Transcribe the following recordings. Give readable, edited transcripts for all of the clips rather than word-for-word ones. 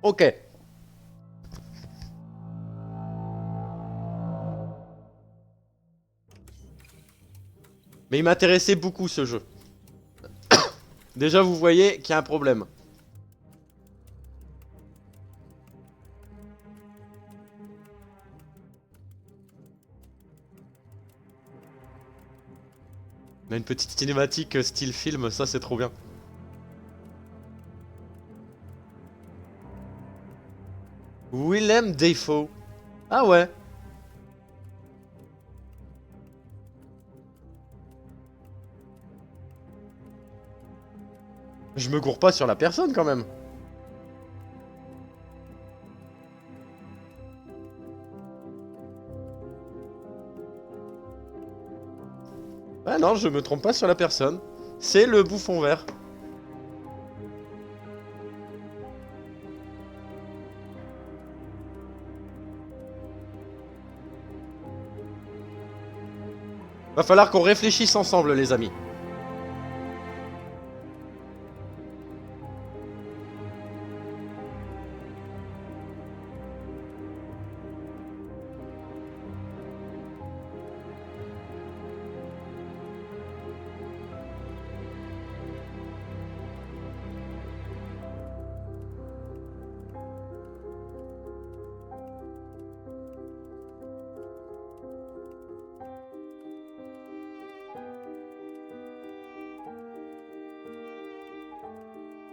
Ok. Mais il m'intéressait beaucoup ce jeu. Déjà vous voyez qu'il y a un problème. On a une petite cinématique style film, ça c'est trop bien. Willem Dafoe. Ah ouais. Je me gourre pas sur la personne quand même. Ah non, je me trompe pas sur la personne. C'est le bouffon vert. Va falloir qu'on réfléchisse ensemble les amis.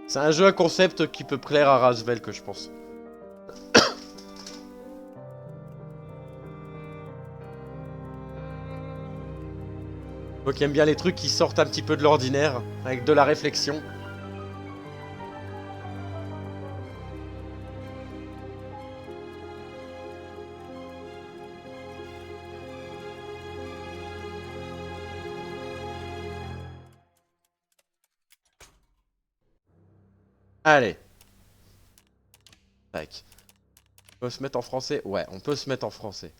C'est un jeu à concept qui peut plaire à Rasvel que je pense. Donc il aime bien les trucs qui sortent un petit peu de l'ordinaire, avec de la réflexion. Allez. Tac. On peut se mettre en français? Ouais, on peut se mettre en français.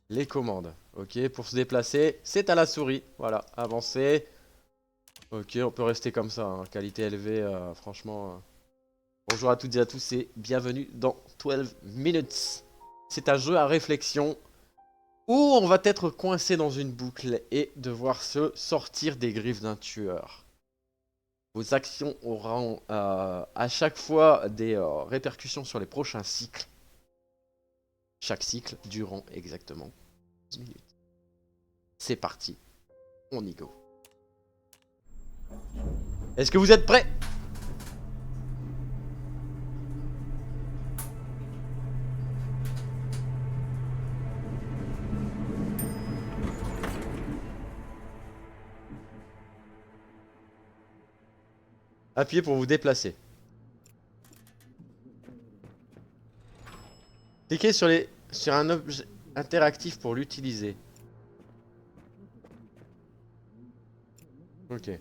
Les commandes. Ok, pour se déplacer, c'est à la souris. Voilà, avancer. Ok, on peut rester comme ça, hein. Qualité élevée, franchement. Bonjour à toutes et à tous et bienvenue dans 12 Minutes. C'est un jeu à réflexion où on va être coincé dans une boucle et devoir se sortir des griffes d'un tueur. Vos actions auront à chaque fois des répercussions sur les prochains cycles. Chaque cycle durant exactement 10 minutes. C'est parti, on y go. Est-ce que vous êtes prêts? Appuyez pour vous déplacer. Cliquez sur un objet interactif pour l'utiliser. Ok.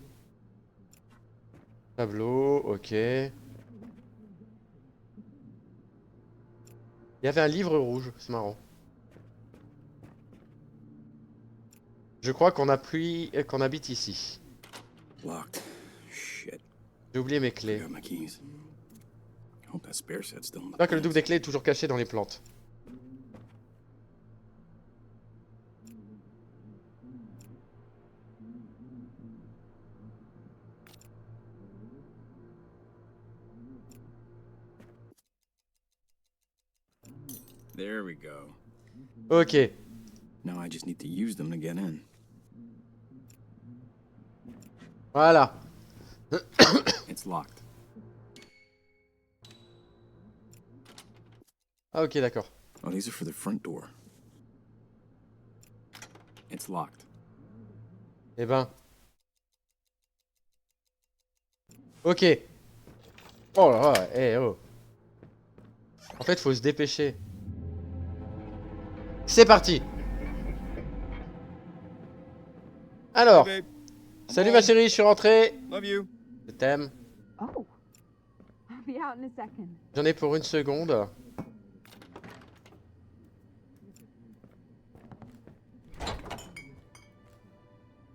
Tableau, ok. Il y avait un livre rouge, c'est marrant. Je crois qu'on appuie, qu'on habite ici. Locked. Shit. J'ai oublié mes clés. Got my keys. Hope that spare set's still in the J'espère que le double plants. des clés est toujours caché dans les plantes. There we go. Ok. Now I just need to use them to get in. Voilà. It's locked. Ah ok, d'accord. Oh, these are for the front door. It's locked. Eh ben. Ok. Oh là là, eh oh. En fait, faut se dépêcher. C'est parti. Alors. Hey, babe. Salut ma chérie, je suis rentré. Love you. Je t'aime. Oh, I'll be out in a second. J'en ai pour une seconde.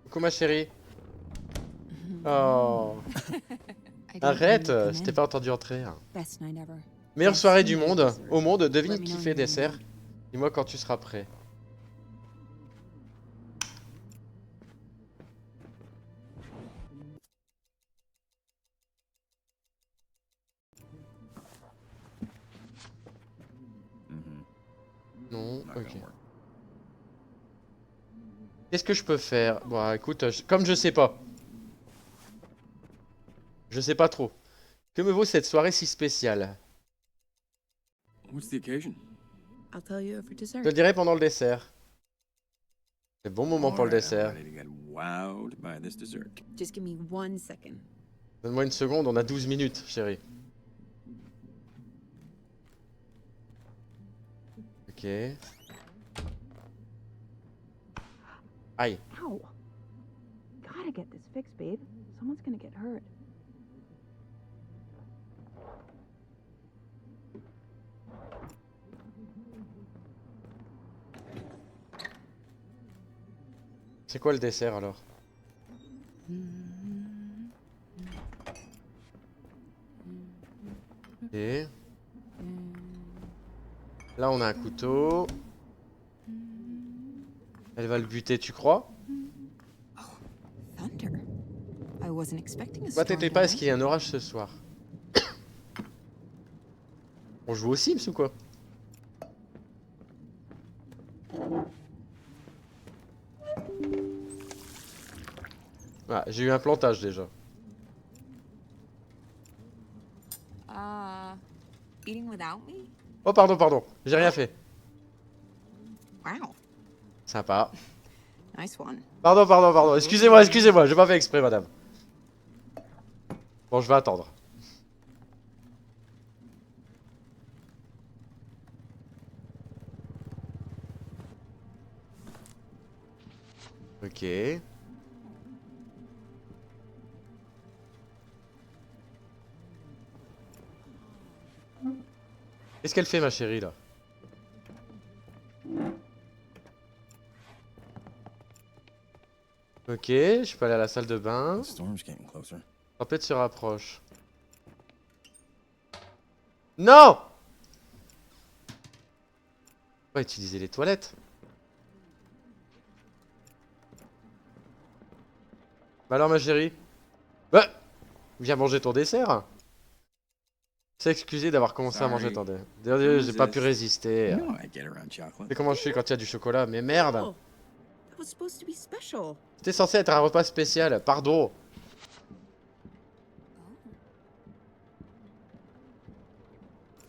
Coucou ma chérie. Oh. I didn't Arrête, mean to come je t'ai in. pas entendu entrer. Best night ever. Meilleure soirée du monde. Au monde, devine qui fait dessert. Dis-moi quand tu seras prêt. Non, Not ok. gonna work. Qu'est-ce que je peux faire? Bon, écoute, comme je sais pas. Je sais pas trop. Que me vaut cette soirée si spéciale? What's the occasion? I'll tell you over Je dessert. te le dirai pendant le dessert. C'est le bon moment pour le Alright, I'm dessert. ready to get wowed by this dessert. Just give me 1 second. Donne-moi une seconde, on a 12 minutes, chérie. Ok. Aïe. Ow. Gotta get this fixed, babe. Someone's gonna get hurt. C'est quoi le dessert alors? Ok. Là on a un couteau. Elle va le buter, tu crois? Thunder. I wasn't expecting a Bah storm t'étais pas, est-ce tonight. qu'il y a un orage ce soir? On joue aux Sims ou quoi? Ah, j'ai eu un plantage déjà. Eating without me? Oh pardon, pardon, j'ai rien fait. Wow. Sympa. Nice one. Pardon, pardon, pardon. Excusez-moi, excusez-moi, j'ai pas fait exprès, madame. Bon, je vais attendre. Ok. Qu'est-ce qu'elle fait, ma chérie, là? Ok, je peux aller à la salle de bain. The storm's getting closer. La tempête se rapproche. Non! On va utiliser les toilettes. Bah alors, ma chérie? Bah! Viens manger ton dessert. S'excuser d'avoir commencé à manger ton dessert. Désolé, j'ai pas pu résister. You know I get around chocolate. C'est comment je fais quand il y a du chocolat? Mais merde! Oh, that was supposed to be special. C'était censé être un repas spécial, pardon.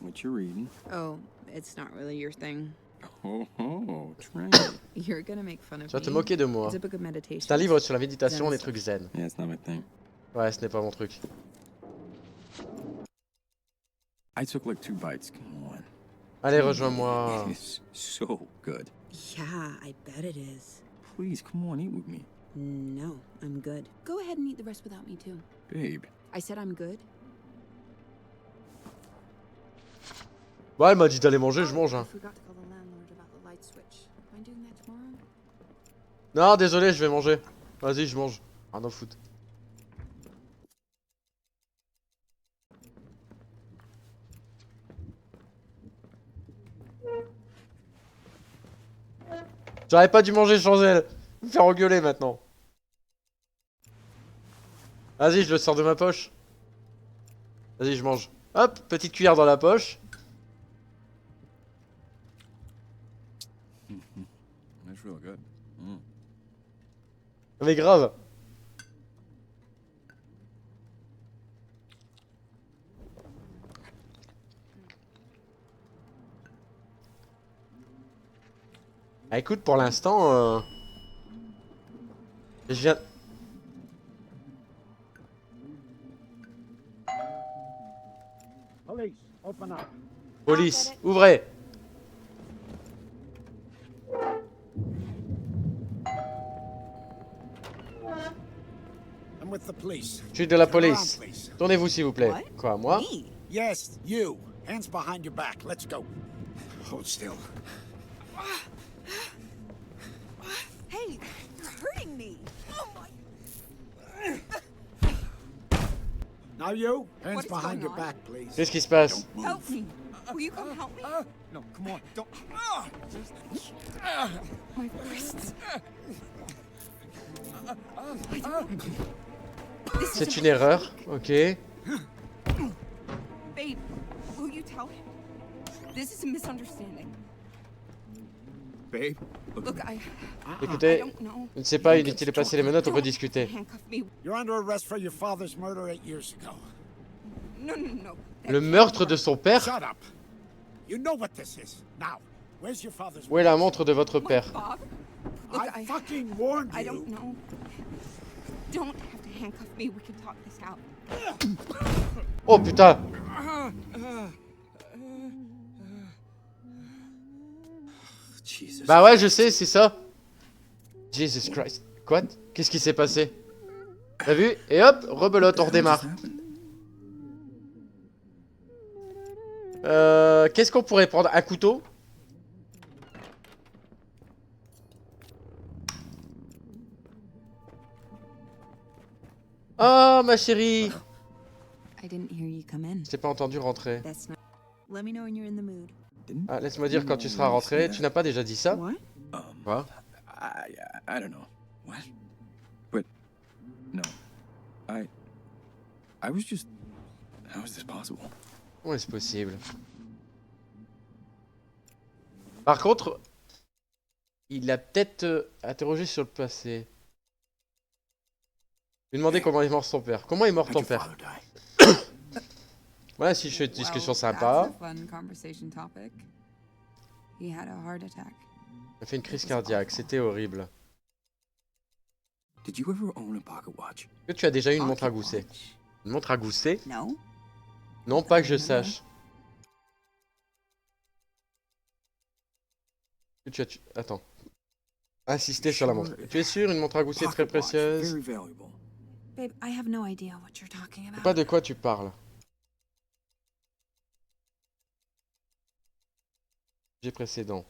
What you reading? Oh, it's not really your thing. Oh, Trent. You're gonna make fun of Tu vas te me. moquer de moi. It's a book of meditation. C'est un livre sur la méditation, des trucs zen. Yeah, it's not my thing. Ouais, ce n'est pas mon truc. I took like 2 bites. Come on. Allez, rejoins-moi. It's so good. Yeah, I bet it is. Please, come on, eat with me. No, I'm good. Go ahead and eat the rest without me too. Babe. I said I'm good. Bon, elle m'a dit d'aller manger, je mange. I Hein. forgot to call the landlord about the light switch. Am I doing that tomorrow? Non, désolé, je vais manger. Vas-y, je mange. Rien à foutre. J'aurais pas dû manger sans elle. Me faire engueuler maintenant. Vas-y, je le sors de ma poche. Vas-y, je mange. Hop, petite cuillère dans la poche. That's real good. Mm. Mais grave. Ah, écoute, pour l'instant, je viens. Police, open up. Police, ouvrez. I'm with the police. Je suis de la Turn around, police. please. Tournez-vous, s'il vous plaît. What? Quoi, moi? Me? Yes, you. Hands behind your back. Let's go. Hold still. Hey, you're hurting me. Oh my. Now you, hands What is behind going your on? back, please. Qu'est-ce qui se passe? Help me. Will you come help me? No, come on, don't. My wrists. C'est une erreur, ok. Babe, will you tell him? This is a misunderstanding. Babe, Look, I Écoutez, don't know. je ne sais pas, inutile de passer les menottes, on peut Don't discuter. handcuff me. You're under arrest for your father's murder 8 years ago. No. That Le can't meurtre be de son père? Shut up. You know what this is. Now, where's your father's Où est la montre de votre My père? Bob? Look, I fucking warned I you. don't know. Don't have to handcuff me. We can talk this out. Oh putain! Jesus. Bah ouais, je sais, c'est ça. Jesus Christ. Quoi? Qu'est-ce qui s'est passé? T'as vu? Et hop, rebelote, on redémarre. Qu'est-ce qu'on pourrait prendre? Un couteau? Oh, ma chérie! I didn't hear you come in. Je t'ai pas entendu rentrer. That's not. Let me know when you're in the mood. Ah, laisse-moi dire quand tu seras rentré. Tu n'as pas déjà dit ça? What? Quoi? I don't know. What? But no. I was just. How is this possible? Comment est-ce possible? Par contre, il a peut-être interrogé sur le passé. Lui demander comment est mort son père. Comment est mort How'd ton your père? father die? Voilà, si je fais une discussion sympa. That's a fun conversation topic. He had a heart attack. Il a fait une crise cardiaque, c'était horrible. Did you ever own a pocket watch? Est-ce que tu as déjà eu une montre à Pocket gousset? watch? Une montre à gousset? No. Non, pas que je sache. Est-ce que tu as... Attends. Insister sur la montre. Tu es sûr, une montre à gousset très Pocket watch, précieuse? very valuable. Babe, I have no idea what you're talking Je sais about. pas de quoi tu parles. J'ai précédent.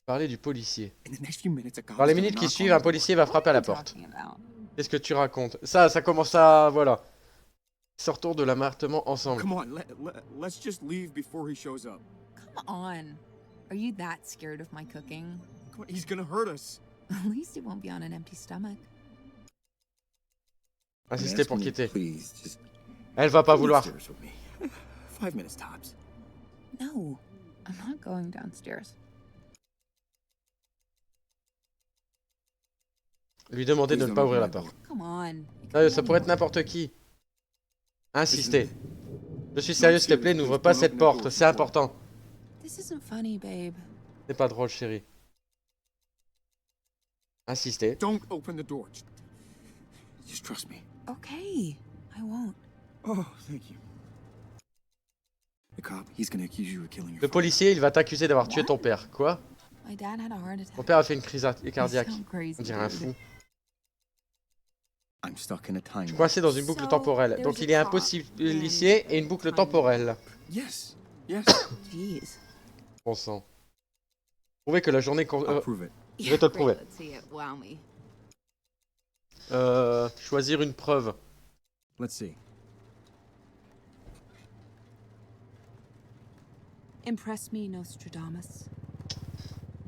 Parler du policier. In the next few minutes, a cop Dans les is gonna minutes qui knock suivent, on un the door. policier va frapper à la What are you porte. talking about? Qu'est-ce que tu racontes? Ça commence à... Voilà. Sortons de l'appartement ensemble. Come on, let's just leave before he shows up. Come on. Are you that scared of my cooking? Come on, he's gonna hurt us. At least it won't be on an empty stomach. Insister pour quitter. Please, just Elle va pas come vouloir. upstairs with me. 5 minutes tops. No, I'm not going downstairs. Lui demander de ne pas ouvrir la porte. Come on. Sérieux, ça pourrait être n'importe qui. Insister. Je suis sérieux, s'il te plaît, n'ouvre pas cette porte, c'est important. This isn't funny, babe. C'est pas drôle, chérie. Insister. Don't open the door. Just trust me. Okay, I won't. Oh, thank you. The cop, he's gonna accuse you of killing your Le father. policier, il va t'accuser d'avoir tué ton père. Quoi? My dad had a heart attack. Mon père a fait une crise cardiaque. You sound crazy, On dirait un dude. fou. I'm stuck in a time. Je suis coincé dans une boucle So, temporelle. Donc there's il y a a un cop policier et une boucle time. temporelle. Yes, yes. Jeez. Bon sang. Prouvez que la journée... I'll prove it. Je vais te le prouver. Great, let's see it. Wow me. Choisir une preuve. Let's see. Impress me, Nostradamus.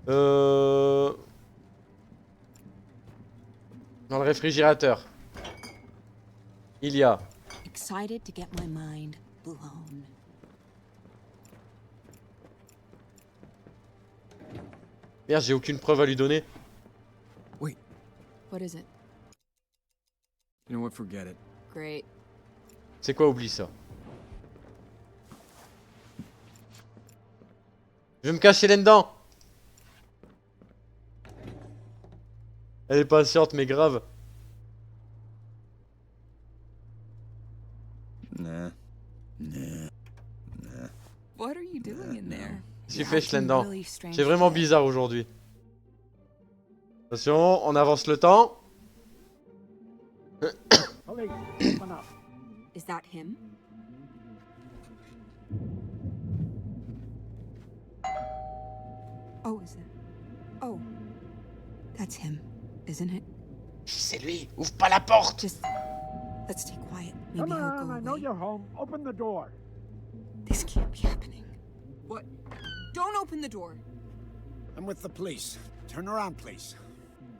Dans le réfrigérateur. Il y a... Excited to get my mind blown. Merde, j'ai aucune preuve à lui donner. Wait, What is it? you know what? Forget it. Great. C'est quoi, oublie ça. Je vais me cacher là-dedans. Elle est patiente, mais grave. Nah. Nah. What are you doing in there? Je fais là-dedans. C'est vraiment bizarre aujourd'hui. Attention, on avance le temps. Police, open up. Is that him? Oh, is it? Oh, that's him, isn't it? C'est lui, ouvre pas la porte. Just Let's stay quiet. Maybe Come he'll on, go I know away. you're home. Open the door. This can't be happening. What? Don't open the door. I'm with the police. Turn around, please.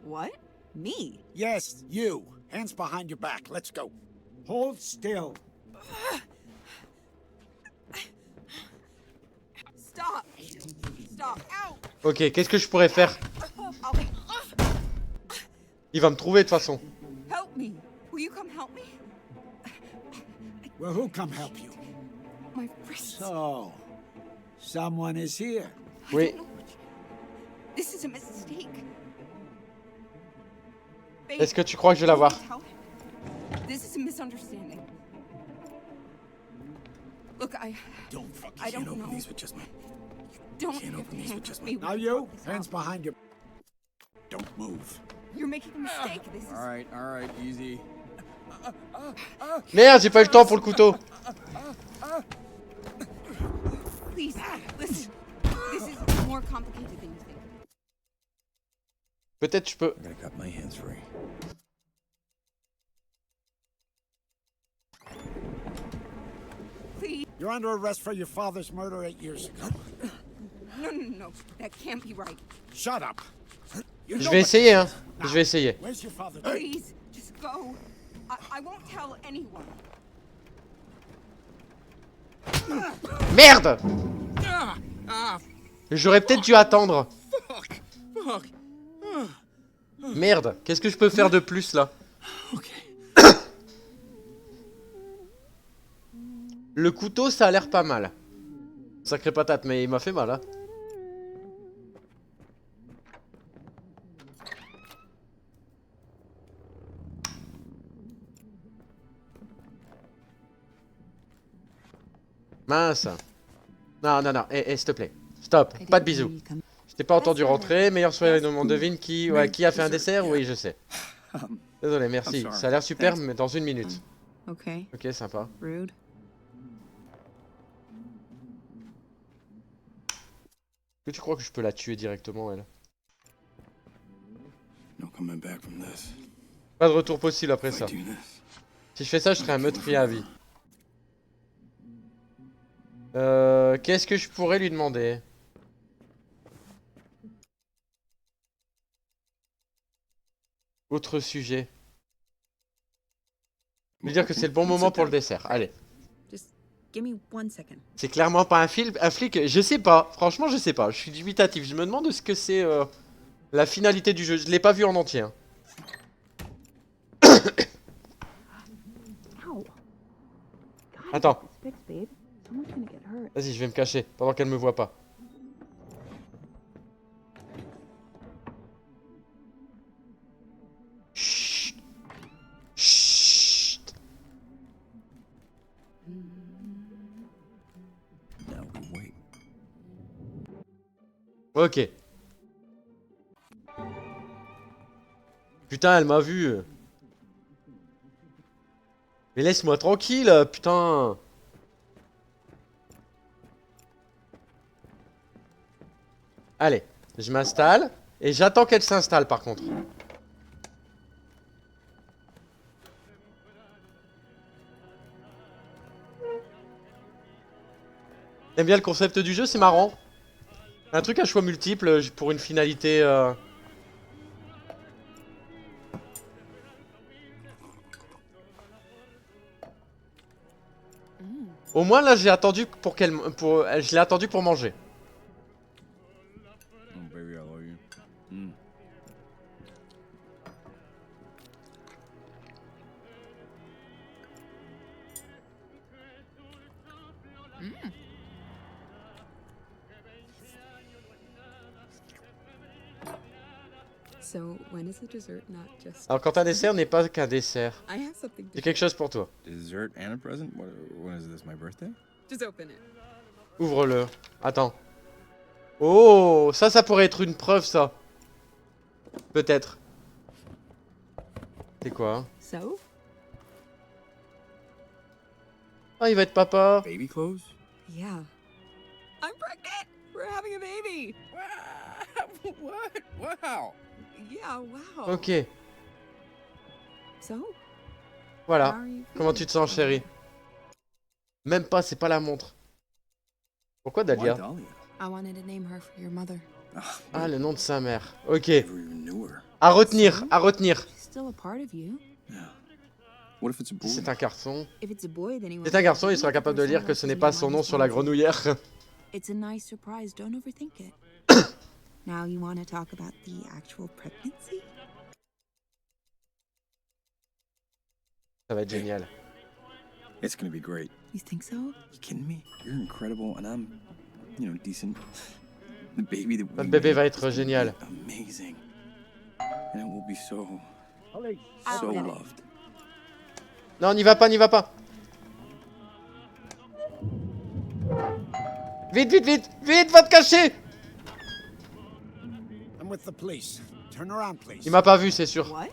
What? Me? Yes, you. Hands behind your back. Let's go. Hold still. Stop! Stop! Ow! Ok, qu'est-ce que je pourrais faire? I'll... Il va me trouver de toute façon. Help me! Will you come help me? Well, who'll come help you? My wrists. So, someone is here. Oui. This is a mistake. Babe, Est-ce que tu crois que je vais la voir? tell him. This is a misunderstanding. Look, I Don't fuck. I You can't don't open know. these with just me. don't Can't have open to these with handcuff just me. me. Now We can you, talk this hands out. behind your... Don't move. You're making a mistake. This is... All right, easy. Merde, j'ai pas eu le temps pour le couteau. Please, listen. This is more complicated than you think. Peut-être je peux. I'm gonna cut my hands free. Please. You're under arrest for your father's murder 8 years ago. No. That can't be right. Shut up. You Je know vais what essayer, this hein. is. Now, Je vais essayer. Where's your father? Please, just go. I won't tell anyone. Merde! J'aurais peut-être dû attendre. Merde, qu'est-ce que je peux faire de plus là? Le couteau, ça a l'air pas mal. Sacré patate, mais il m'a fait mal, hein. Mince. Non, s'il te plaît. Stop, pas de bisous. Je t'ai pas entendu rentrer. Meilleure soirée du monde. Devine qui, qui a fait un dessert? Oui, je sais. Désolé, merci. Ça a l'air super, mais dans une minute. Okay, Ok, sympa. rude. Est-ce que tu crois que je peux la tuer directement, elle? No coming back from this. Pas de retour possible après If I ça. do this, Si je fais ça, je serai un meurtrier à vie. Qu'est-ce que je pourrais lui demander? Autre sujet. Lui dire que c'est le bon moment pour le dessert. Allez. Just give me 1 second. C'est clairement pas un flic. Je sais pas. Franchement, je sais pas. Je suis dubitatif. Je me demande ce que c'est la finalité du jeu. Je l'ai pas vu en entier, hein. Ow. Attends. This fixed, babe. Someone's gonna get hurt. Vas-y, je vais me cacher pendant qu'elle me voit pas. Chut. Chut. now we wait. Ok. Putain, elle m'a vu. Mais laisse-moi tranquille, putain. Allez, je m'installe. Et j'attends qu'elle s'installe par contre. T'aimes bien le concept du jeu, c'est marrant. Un truc à choix multiples pour une finalité... Au moins là j'ai attendu pour qu'elle... Je l'ai attendu pour manger. Oh, baby, I love you. So, when is the dessert not just... Alors quand un dessert n'est pas qu'un dessert. I have something J'ai quelque chose pour toi. Dessert and a present? When is this, my birthday? Just open it. Ouvre-le. Attends. Oh, ça pourrait être une preuve, ça. Peut-être. C'est quoi? So? Ah, il va être papa. Baby clothes? Yeah. I'm pregnant! We're having a baby! What? Wow. Yeah, wow. Ok. So? Voilà. Comment tu te sens, chérie? Même pas, c'est pas la montre. Pourquoi Why Dahlia? Dahlia? I wanted to name her for your mother. Ah, le nom de sa mère. Ok. Never even knew her. À retenir, à retenir. She's still a part of you. Yeah. What if it's a boy? Si c'est un garçon. If it's a boy, then he C'est un garçon, il sera capable de lire que ce n'est pas son nom sur la grenouillère. It's a nice surprise. Don't overthink it. Now you want to talk about the actual pregnancy? Ça va être génial. It's gonna be great. You think so? You kidding me? You're incredible, and I'm, you know, decent. The baby that we Notre bébé made va is être gonna be génial. Amazing. And it will be so I'll get it. loved. Non, n'y va pas, n'y va pas. Vite, vite, vite, vite, va te cacher. I'm with the police. Turn around, please. Il m'a pas vu, c'est sûr. What?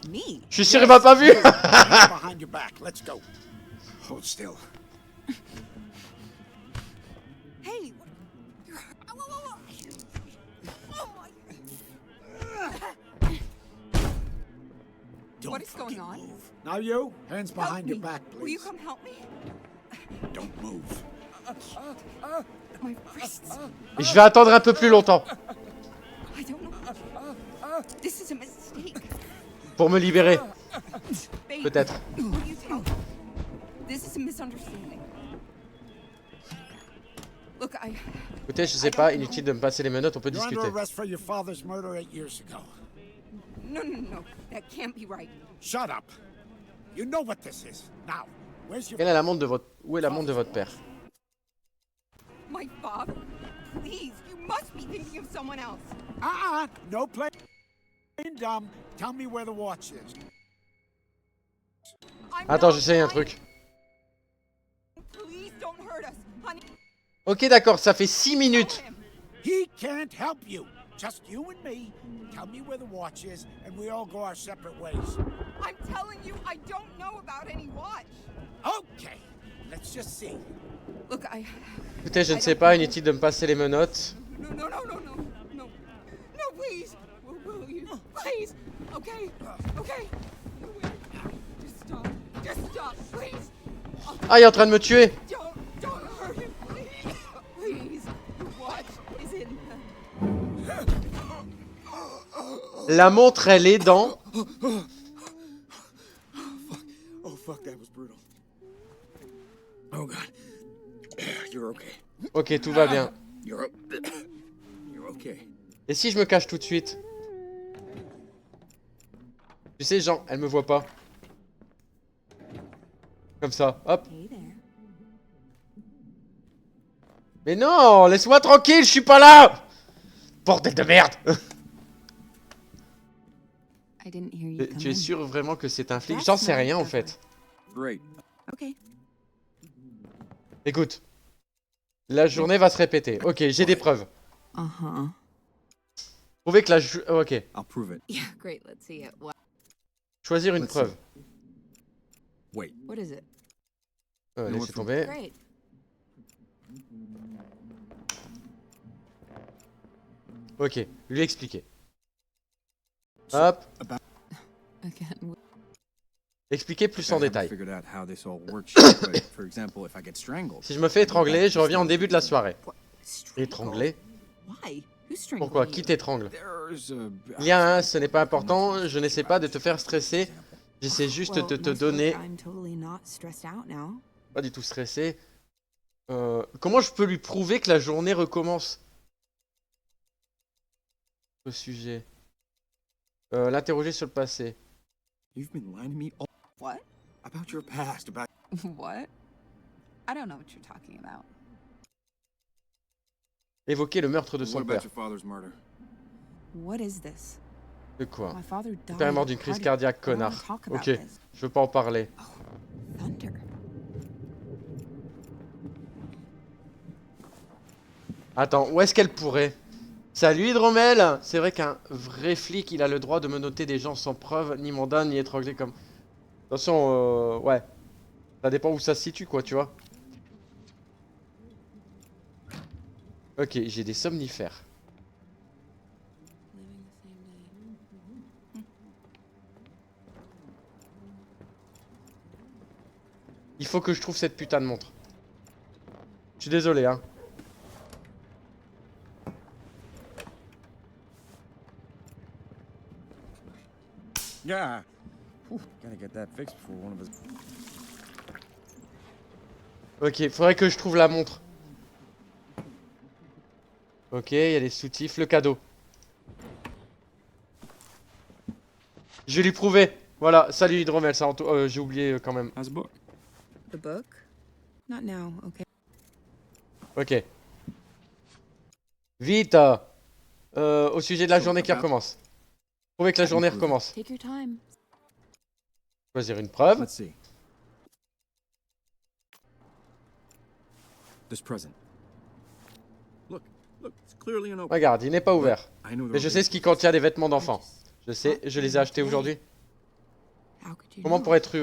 Me? Je suis sûr, il m'a pas vu. Hands behind your back. Let's go. Hold still. Hey! Don't What is going fucking on? move. Now you, hands Help behind your me. back, Will you please. come help me? Don't move. My wrists. Je vais attendre un peu plus longtemps I don't know. This is a mistake. pour me libérer. Babe, Peut-être. will you tell me? This is a misunderstanding. Look, Écoutez, je sais pas, inutile de me passer les menottes, on peut You're under discuter. arrest for your father's murder 8 years ago. No. That can't be right. Shut up. You know what this is. Now, where's your... Quelle est la montre de votre... Où est la montre de votre père? My father? Please, you must be thinking of someone else. No playing dumb. Tell me where the watch is. I'm Attends, not j'essaye un lying. truc. Please don't hurt us, honey. Ok, d'accord, ça fait 6 minutes. Tell him. He can't help you. Just you and me. Tell me where the watch is, and we all go our separate ways. I'm telling you, I don't know about any watch. Okay. Let's just see. Look, Écoutez, je ne sais pas, inutile de me passer les menottes. No, please. Will you? Please. Okay. No, wait. Just stop, please. Ah, il est en train de me tuer. Don't hurt him, please. Please. The watch is in La montre, elle est dans... Oh fuck, that was brutal. Oh god. You're okay. Ok, tout va bien. You're okay. Et si je me cache tout de suite? Tu sais, Jean, elle me voit pas. Comme ça, hop. Hey there. Mais non, laisse-moi tranquille, je suis pas là. Bordel de merde. I didn't hear you come Tu es in. sûr vraiment que c'est un flic? J'en sais rien en fait. Great. Okay. Écoute. La journée va se répéter. Ok, j'ai des preuves. Uh-huh. Prouver que ok. I'll prove it. Yeah, great. Let's see it. Choisir une Let's preuve. Wait. What is it? Laissez tomber. Great. Ok, lui expliquer. Hop. Again. Expliquer plus I en haven't détail. figured out how this all works yet, but for example, if I get strangled. Si je me fais étrangler, je reviens en début de la soirée. Strangle? Étrangler? Why? Who strangled Pourquoi? you? Qui t'étrangle? There's Il y a un, ce n'est pas important, je n'essaie pas de te faire stresser. J'essaie juste de Well, te nice donner... work. I'm totally not stressed out now. Pas du tout stressé. Comment je peux lui prouver que la journée recommence? Au sujet. L'interroger sur le passé. You've been lying to me all What? about your past, about What? I don't know what you're talking about. Évoquer le meurtre de what son about père. your father's murder? What is this? De quoi? My father Mon died. père est mort d'une How crise did- cardiaque, I don't wanna connard. talk about Ok, this. je veux pas en parler. Thunder. Attends, où est-ce qu'elle pourrait? Salut Hydromel! C'est vrai qu'un vrai flic, il a le droit de menotter des gens sans preuve, ni mandat, ni étrangler comme... Attention, ouais. Ça dépend où ça se situe, quoi, tu vois. Ok, j'ai des somnifères. Il faut que je trouve cette putain de montre. Je suis désolé, hein. Yeah. Whew, gotta get that fixed before one of us. Ok, faudrait que je trouve la montre. Ok, il y a les soutifs, le cadeau. Je vais lui prouver. Voilà, salut Hydromel, ça j'ai oublié quand même. How's the book? The book? Not now, okay? Ok. Vite au sujet de la journée qui recommence. Prouvez que la journée recommence. Take your time. Choisir une preuve. Let's see. This present. Look, it's clearly an open. Regarde, il n'est pas ouvert. I know Mais je sais ce qui contient des vêtements d'enfants. Je sais, je les ai achetés aujourd'hui. How could you Comment know? pourrais tu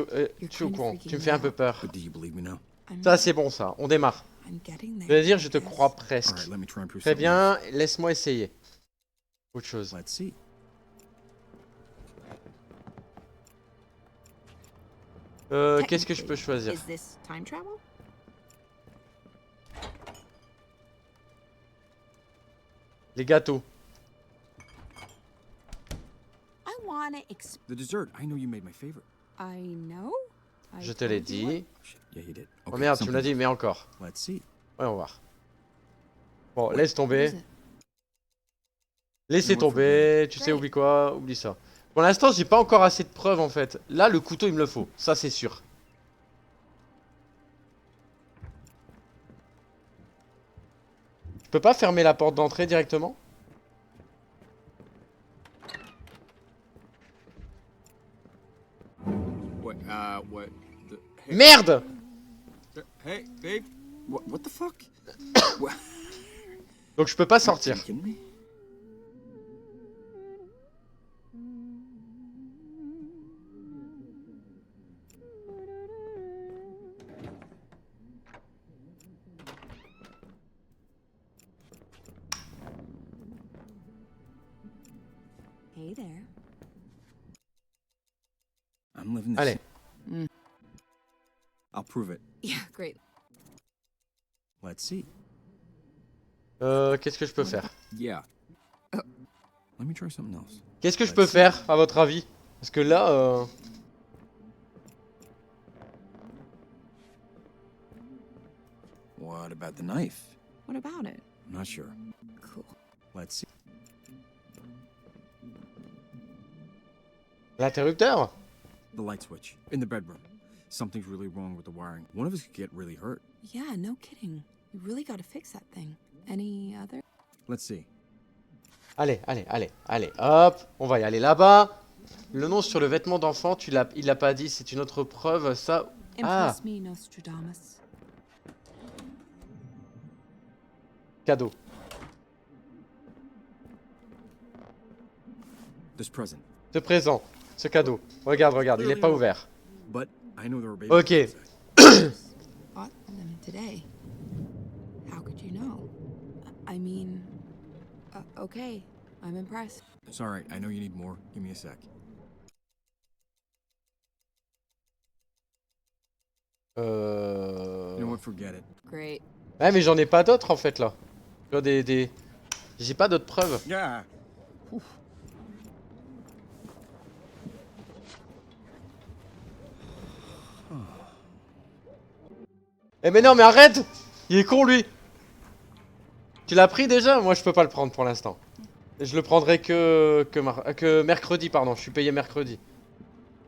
au courant? Tu me fais un peu peur. But do you believe me now? Ça c'est bon ça, on démarre. I'm getting Je there. vais dire, je te Yes. crois All presque. right, let me try and prove Très something bien, laisse-moi essayer. Autre chose. else. Let's see. Qu'est-ce que je peux choisir? Is this time travel? Les gâteaux. I wanna The dessert. I know you made my favorite. I know? I Je te l'ai told you what- dit. Oh, shit. Yeah, you did. Oh Okay, merde, tu me l'as something dit, mais encore. else. Let's see. Ouais, on va voir. Bon, laisse What tomber. is it? Laissez Moi, faut tomber, tu sais, Great. oublie quoi? Oublie ça. Pour l'instant, j'ai pas encore assez de preuves en fait. Là, le couteau, il me le faut. Ça, c'est sûr. Je peux pas fermer la porte d'entrée directement? What? What? Hey, Merde! hey, babe. What the fuck? What? Donc je peux pas Are sortir. you kidding me? Hey there. I'm living this. Allez. I'll prove it. Yeah, great. Let's see. Qu'est-ce que je peux faire? Yeah. Let me try something else. Qu'est-ce que je peux faire, à votre avis? Parce que là, What about the knife? What about it? I'm not sure. Cool. Let's see. l'interrupteur? The light switch in the bedroom. Something's really wrong with the wiring. One of us could get really hurt. Yeah, no kidding. We really gotta fix that thing. Any other? Let's see. Allez, allez, allez, allez, hop, on va y aller là-bas. Le nom sur le vêtement d'enfant, il l'a pas dit, c'est une autre preuve, ça... Ah, Impress me, Nostradamus. cadeau. This present. Ce présent, ce cadeau. Regarde, regarde, il est pas ouvert. But I know there were babies. Ok. inside. Bought them today. How could you know? I mean, okay, I'm impressed. It's all right. I know you need more. Give me a sec. You know what? Forget it. Great. Ouais, mais j'en ai pas d'autres en fait là. Tu vois, J'ai pas d'autres preuves. Yeah. Eh mais non, mais arrête! Il est con lui! Tu l'as pris déjà? Moi je peux pas le prendre pour l'instant. Je le prendrai que mercredi, pardon. Je suis payé mercredi.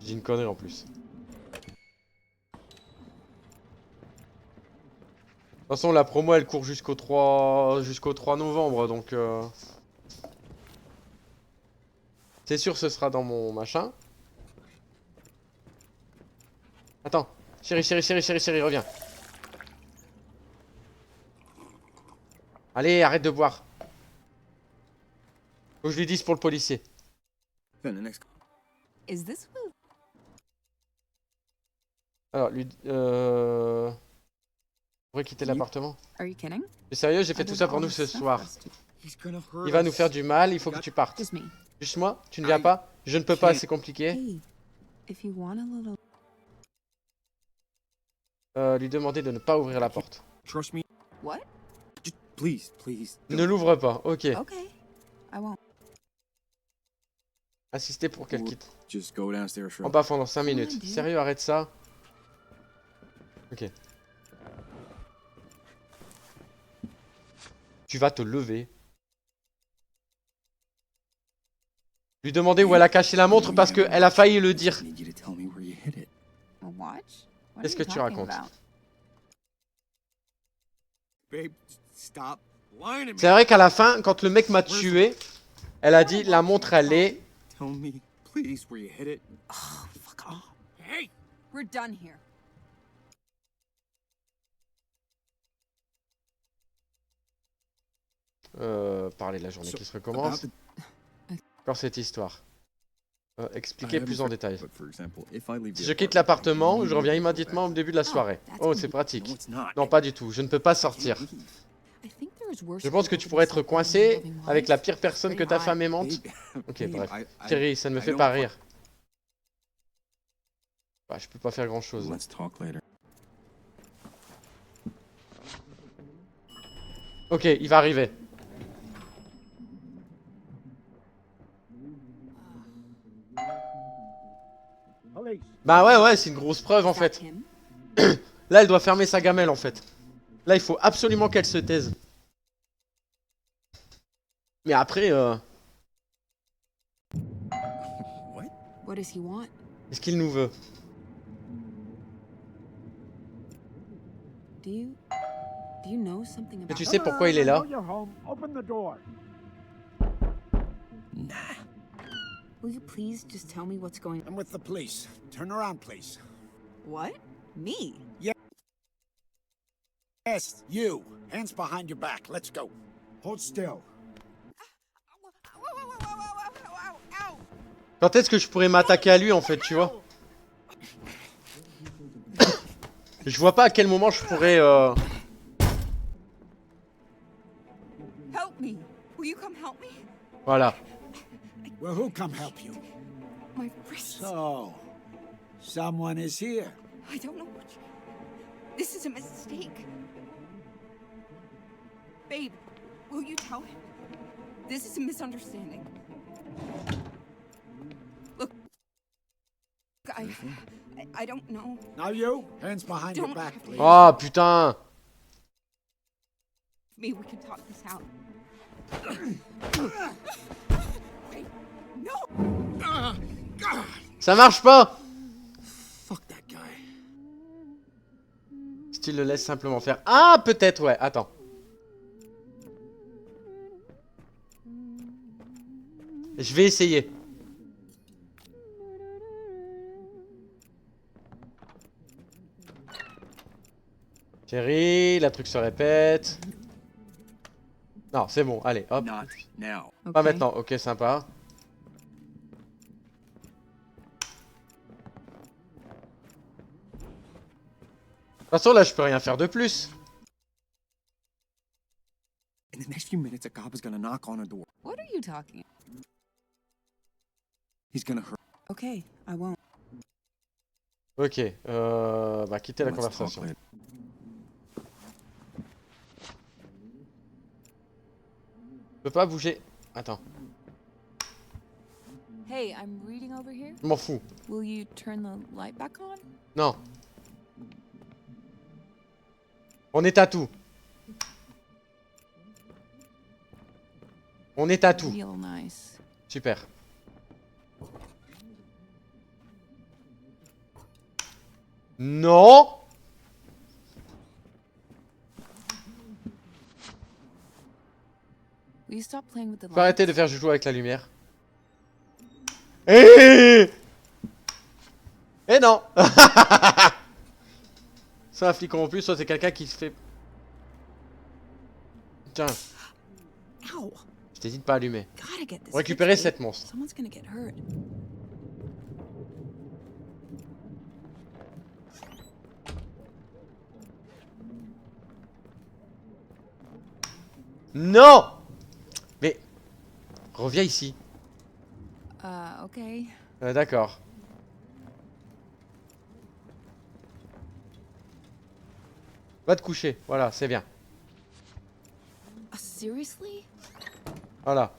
J'ai une connerie en plus. De toute façon, la promo elle court jusqu'au 3 novembre donc. C'est sûr, ce sera dans mon machin. Attends, chérie, reviens. Allez, arrête de boire. Faut que je lui dise pour le policier. Then the next. Is this what? Alors, lui. Pourrait quitter l'appartement. Are you kidding? Mais sérieux, j'ai fait I tout did ça pour all nous this ce stuff soir. last week. He's gonna hurt Il va nous us. faire du mal, il faut que tu partes. Just me. Juste moi, tu ne viens pas? Je ne peux pas, c'est compliqué. Hey, if you want a little Lui demander de ne pas ouvrir la porte. Trust me. What? Just please, please. Ne l'ouvre pas, ok. Okay. I won't. Assister pour qu'elle quitte. Just go downstairs, En Shrill. bas pendant 5 Come on, minutes. dude. Sérieux, arrête ça. Ok. Tu vas te lever. Lui demander où elle a caché la montre parce qu'elle a failli le dire. I need you to tell me where you hid it. A watch? What Qu'est-ce are que you tu talking racontes? about? Babe, stop lying to me. C'est vrai qu'à la fin, quand le mec m'a tué, elle a dit la montre elle est... Tell me, please, where you hid it. Oh, fuck off. Hey! We're done here. Parler de la journée So, qui se recommence. about Encore cette histoire. I Expliquer haven't plus en for- détail. But for example, if I leave Si the je quitte apartment, l'appartement, you je reviens need to go immédiatement back. au début de la soirée. that's Oh, me. c'est pratique. No, it's not. Non, pas du tout. Je ne peux pas sortir. Can't leave. I think there's worse Je pense que people tu than pourrais être suffering coincé and loving avec la life. pire personne que ta femme aimante. Babe, Ok, babe, bref. I- Thierry, ça ne me I fait don't pas fuck- rire. Bah, je peux pas faire grand chose. Let's talk later. Ok, il va arriver. Police. Bah ouais, c'est une grosse preuve en Is that fait. him? Là, elle doit fermer sa gamelle en fait. Là, il faut absolument qu'elle se taise. Mais après, What? What does he want? est-ce qu'il nous veut? Do you know something Mais about tu sais pourquoi il est là? I know you're home. Open the door. Nah. Will you please just tell me what's going on? I'm with the police. Turn around, please. What? Me? Yes, you. Hands behind your back. Let's go. Hold still. Quand est-ce que je pourrais m'attaquer à lui en fait, tu vois? Je vois pas à quel moment je pourrais... Help me! Will you come help me? Voilà. Well, who'll come help you? My wrists. So, someone is here. I don't know what This is a mistake. Babe, will you tell him? This is a misunderstanding. Look, I don't know. Now you, hands behind your Don't back, have to- please. Oh putain! Me, we can talk this out. Wait, no! Ça marche pas! Fuck that guy. Si tu le laisses simplement faire... Ah, peut-être, ouais, attends. Je vais essayer. Chérie, la truc se répète. Non, c'est bon, allez, hop. Not now. Pas maintenant, ok, sympa. De toute façon, là, je peux rien faire de plus. In the next few minutes, a cop is gonna knock on a door. What are you talking? He's gonna hurt. Okay, I won't. Ok, bah quitter la Let's talk conversation. later. Je peux pas bouger. Attends, Hey, I'm reading over here. je m'en fous. Will you turn the light back on? Non. On est à tout. On est à tout. Real nice. Super. Non. Will you stop playing with the Faut arrêter lights? de faire joujou avec la lumière. Eh non. Soit un flic corrompu, soit c'est quelqu'un qui se fait... Tiens, Ow! je t'hésite pas à allumer. Gotta get this. Récupérer fixed, cette babe. monstre. Someone's gonna get hurt. Non. Mais... Reviens ici. Okay. D'accord. Va te coucher, voilà, c'est bien. Seriously? Voilà.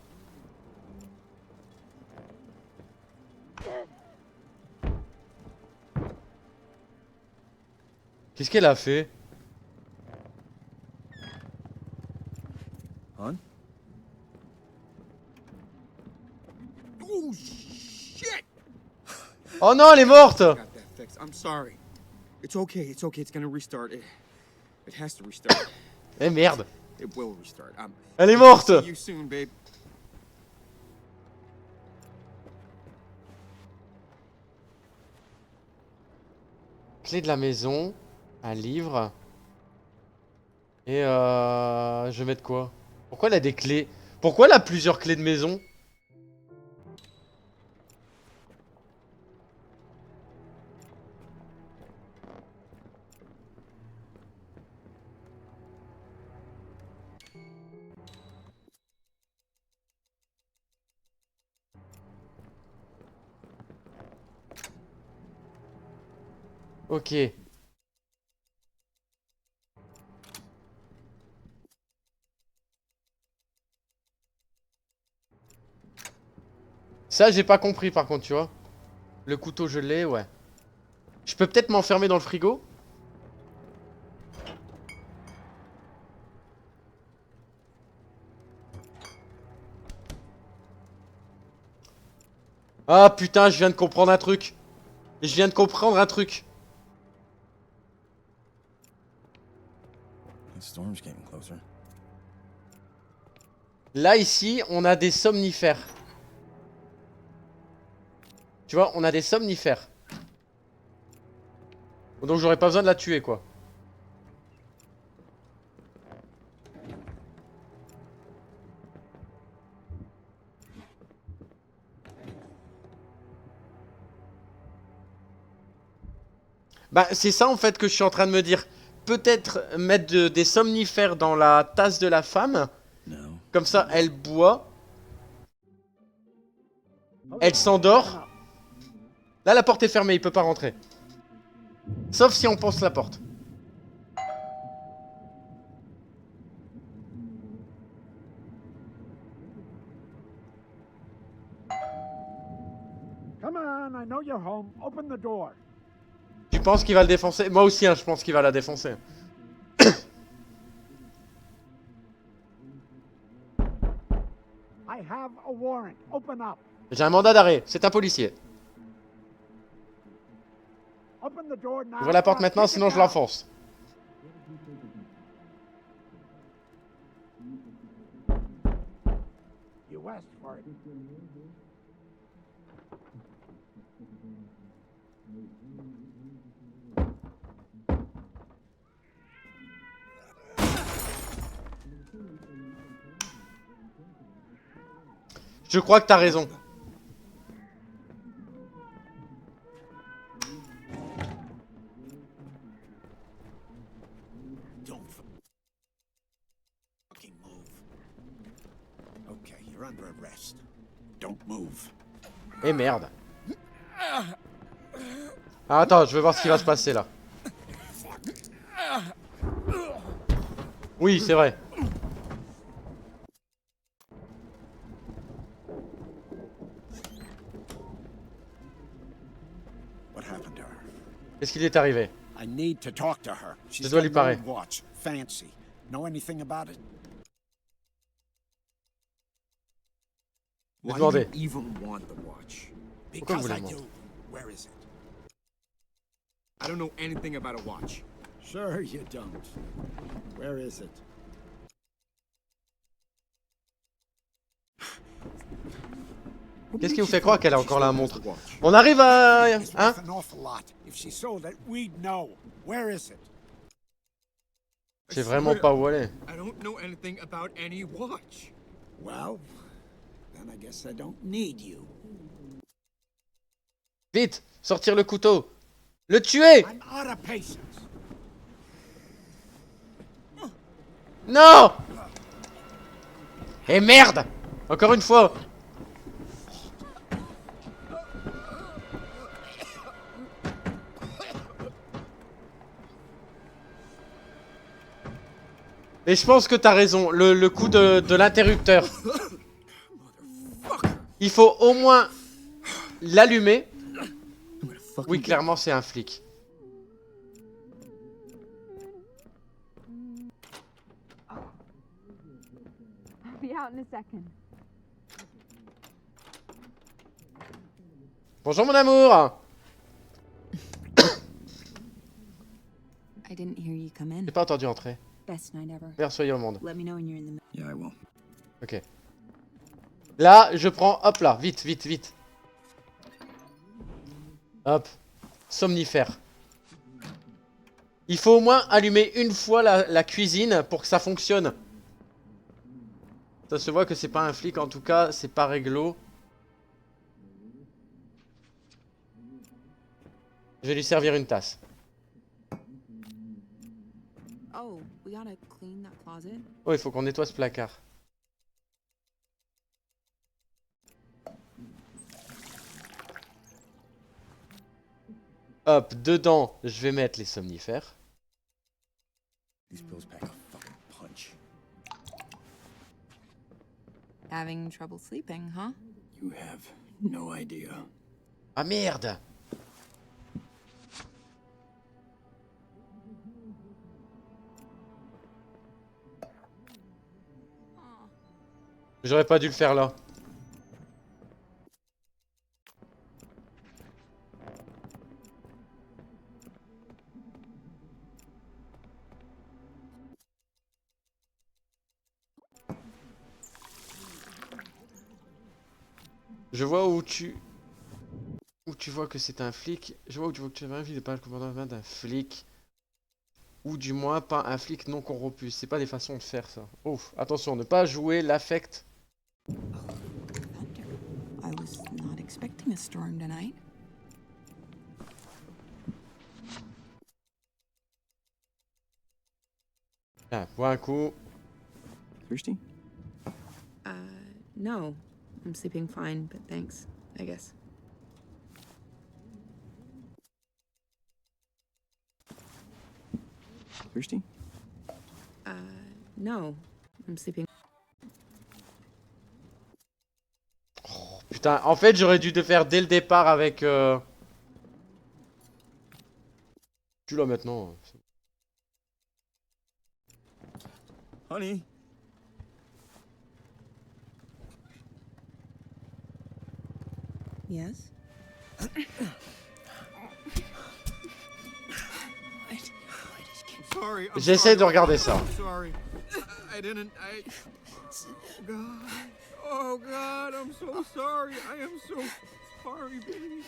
Qu'est-ce qu'elle a fait? Hon? Oh, shit! Oh non, elle est morte! Got that fixed. I'm sorry. It's okay. It's okay. It's gonna restart. It has to restart. Eh merde! It will restart. Elle est morte! See you soon, babe. Clé de la maison, un livre. Et je vais mettre quoi? Pourquoi elle a des clés? Pourquoi elle a plusieurs clés de maison? Ok. Ça, j'ai pas compris par contre, tu vois. Le couteau, je l'ai, ouais. Je peux peut-être m'enfermer dans le frigo? Ah putain, je viens de comprendre un truc. Je viens de comprendre un truc. The storm's getting closer. Là, ici, on a des somnifères. Tu vois, on a des somnifères. Donc j'aurais pas besoin de la tuer, quoi. Bah, c'est ça, en fait, que je suis en train de me dire. Peut-être mettre des somnifères dans la tasse de la femme. No. Comme ça, elle boit. Elle s'endort. Là, la porte est fermée, il peut pas rentrer. Sauf si on pense la porte. Come on, I know you're home. Open the door. Tu penses qu'il va le défoncer? Moi aussi, hein, je pense qu'il va la défoncer. I have a warrant. Open up. J'ai un mandat d'arrêt, c'est un policier. Open the door now. Ouvre la porte Now, maintenant, kick it sinon je down. l'enfonce. You asked for it. Je crois que t'as raison. Don't fucking move. Okay, you're under arrest. Don't move. Et merde. Ah, attends, je veux voir ce qui va se passer là. Oui, c'est vrai. What happened to her? Qu'est-ce qui lui est arrivé? I need to talk to her. She's dois got lui an parler. old watch. Fancy. Know anything about it? Why do Demandez. you even want the watch? Pourquoi vous Because voulez I le do. Where is it? I don't know anything about a watch. Sure you don't. Where is it? Qu'est-ce qui vous fait croire qu'elle a encore la montre? Watch. On arrive à... It's Hein? worth an awful lot. If she sold it, we'd know. Where is it? Je sais vraiment pas où aller. I don't know anything about any watch. Well, then I guess I don't need you. Vite, sortir le couteau. Le tuer! I'm out of patience. Non! Et merde! Encore une fois. Et je pense que t'as raison, le coup de l'interrupteur. Il faut au moins l'allumer. I'm gonna fucking Oui, get clairement, c'est un flic. I'll be out in a second. Bonjour mon amour. I didn't hear you come in. J'ai pas entendu entrer. Best night ever. Meilleur soyez au monde. Let me know when you're in the Yeah, I will. Ok. Là, je prends, hop là, vite, vite, vite. Hop. Somnifère. Il faut au moins allumer une fois la cuisine pour que ça fonctionne. Ça se voit que c'est pas un flic, en tout cas, c'est pas réglo. Je vais lui servir une tasse. Oh, we gotta clean that closet. Oh, il faut qu'on nettoie ce placard. Hop, dedans, je vais mettre les somnifères. These pills pack a fucking punch. Having trouble sleeping, huh? You have no idea. Ah merde! J'aurais pas dû le faire là. Je vois où tu vois que c'est un flic. Je vois où tu vois que tu as envie de pas le commandement d'un flic. Ou du moins pas un flic non corrompu. C'est pas des façons de faire ça. Ouf, attention, ne pas jouer l'affect. Thunder. I was not expecting a storm tonight. Ah, bois un coup. Thirsty? No. I'm sleeping fine, but thanks, I guess. Thirsty? No. I'm sleeping. Putain, en fait, j'aurais dû te faire dès le départ avec... Tu l'as maintenant. Honey. Yes? Sorry. J'essaie de regarder ça. Sorry. I didn't. Oh God, I'm so sorry. I am so sorry, baby.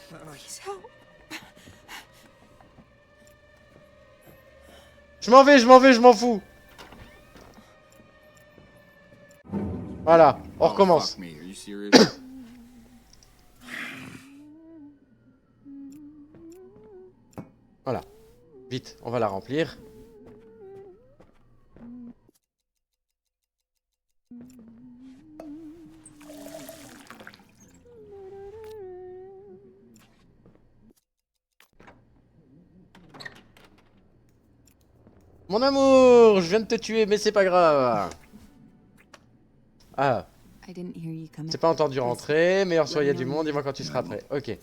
Please help. Je m'en fous. Voilà, on recommence. Fuck me, are you serious? Voilà. Vite, on va la remplir. Mon amour, je viens de te tuer, mais c'est pas grave. Ah, I didn't hear you come in. t'es pas entendu rentrer. Meilleur soyez du monde, dis-moi quand tu seras prêt. Ok.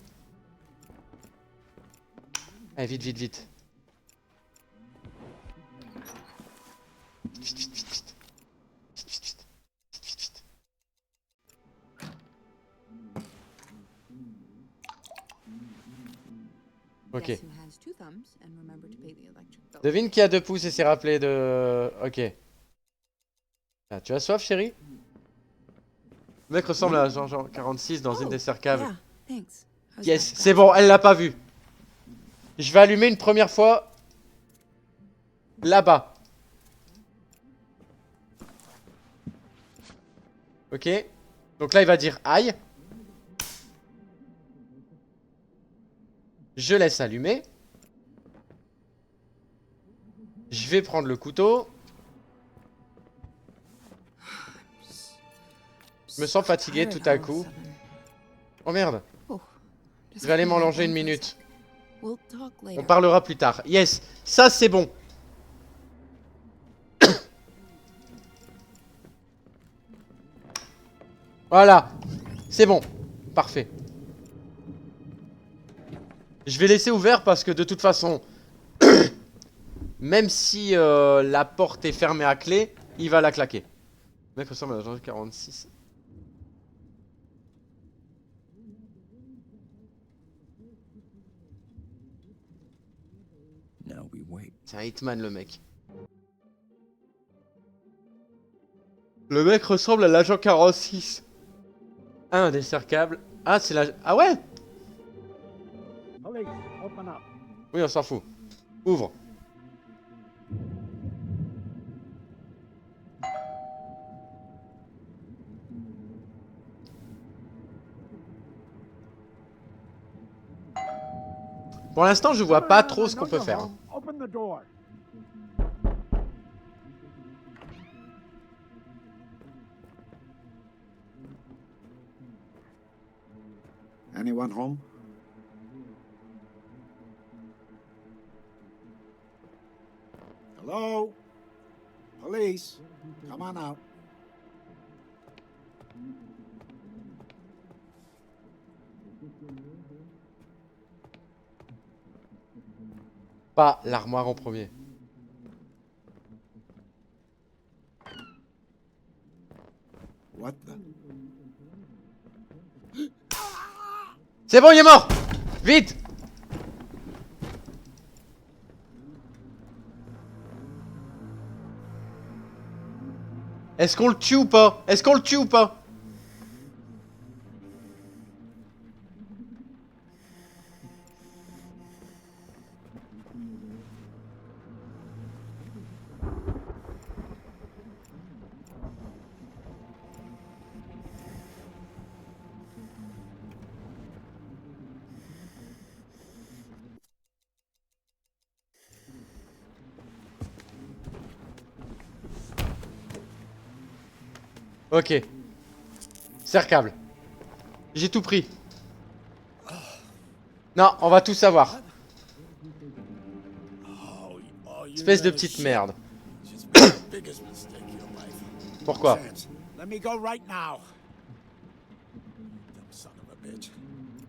Allez, vite, vite, vite. Vite, vite, vite, vite. Vite, vite, vite. Vite, vite, vite. Ok. Guess who has two thumbs and remember to pay the electric bill. Devine qui a 2 pouces et s'est rappelé de... Ok. Ah, tu as soif, chérie? Le mec ressemble à Jean 46 dans une des serres caves. Yeah, thanks. How's Yes, that c'est bon, elle l'a pas vu. Je vais allumer une première fois. Là-bas. Ok. Donc là, il va dire aïe. Je laisse allumer. Je vais prendre le couteau. Je me sens fatigué tout à coup. Oh merde. Je vais aller m'allonger une minute. We'll talk later. On parlera plus tard. Yes, ça c'est bon. Voilà. C'est bon. Parfait. Je vais laisser ouvert parce que de toute façon, même si la porte est fermée à clé, il va la claquer. Le mec ressemble à l'agent 46. Now we wait. C'est un hitman le mec. Le mec ressemble à l'agent 46. Ah, un décercable. Ah, c'est la... Ah ouais. Police, open up. Oui, on s'en fout. Ouvre. Pour l'instant, je vois pas trop ce qu'on peut faire. Hein. Open the door. Anyone home? Hello? Police, come on out. Pas l'armoire en premier. What the? C'est bon, il est mort. Vite. Est-ce qu'on le tue ou pas? Est-ce qu'on le tue ou pas? Ok. Cercable. J'ai tout pris. Non, on va tout savoir. Espèce de petite merde. Pourquoi? Let me go right now. Dumb son of a bitch.